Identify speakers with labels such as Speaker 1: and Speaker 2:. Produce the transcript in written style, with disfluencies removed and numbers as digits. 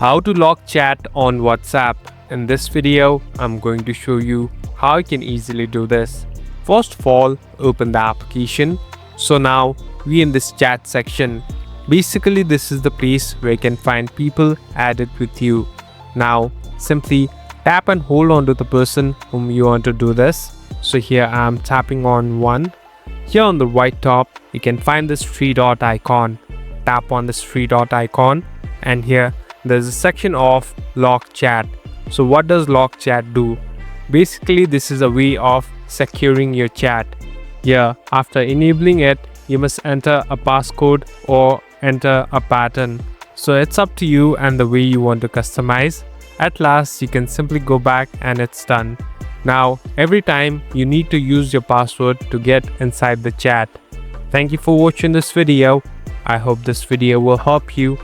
Speaker 1: How to lock chat on WhatsApp. In this video, I'm going to show you how you can easily do this. First of all, open the application. So now we in this chat section. Basically, this is the place where you can find people added with you. Now, simply tap and hold on to the person whom you want to do this. So here I'm tapping on one. Here on the right top, you can find this three dot icon. Tap on this three dot icon, and here there's a section of lock chat. So what does lock chat do? Basically, this is a way of securing your chat. Here, after enabling it, you must enter a passcode or enter a pattern. So it's up to you and the way you want to customize. At last, you can simply go back and it's done. Now, every time you need to use your password to get inside the chat. Thank you for watching this video. I hope this video will help you.